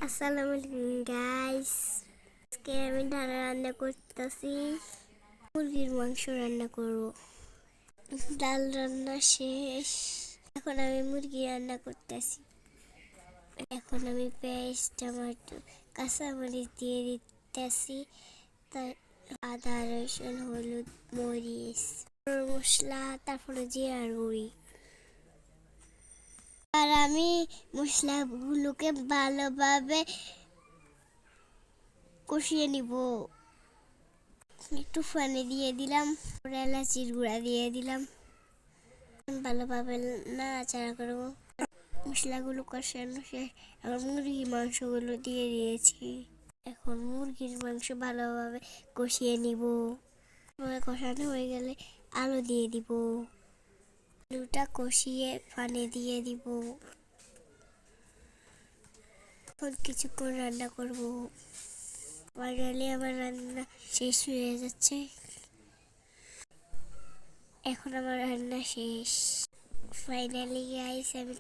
আসসালামু আলাইকুম গাইস, আজকে আমি ডাল রান্না করতেছি। মুরগির মাংস রান্না করব। ডাল রান্না শেষ, এখন আমি মুরগি রান্না করতেছি। এখন আমি পেঁয়াজ, টমেটো, কাঁচামরিচ দিয়ে দিতেছি, তাই আদা, রসুন, হলুদ, মরিচ, মশলা, তারপরে জিরার গুঁড়ি। আর আমি মশলাগুলোকে ভালোভাবে কষিয়ে নিব। একটু পানি দিয়ে দিলাম, এলাচির গুঁড়া দিয়ে দিলাম, ভালোভাবে নাড়াচাড়া করবো। মশলাগুলো কষানো শেষ, এখন মুরগির মাংসগুলো দিয়ে দিয়েছি। এখন মুরগির মাংস ভালোভাবে কষিয়ে নিব। কষানো হয়ে গেলে আলু দিয়ে দিব। আলুটা কষিয়ে পানি দিয়ে দিব। এখন কিছুক্ষণ রান্না করব। ফাইনালি আমার রান্না শেষ হয়ে যাচ্ছে। এখন আমার রান্না শেষ। ফাইনালি গাইস আমি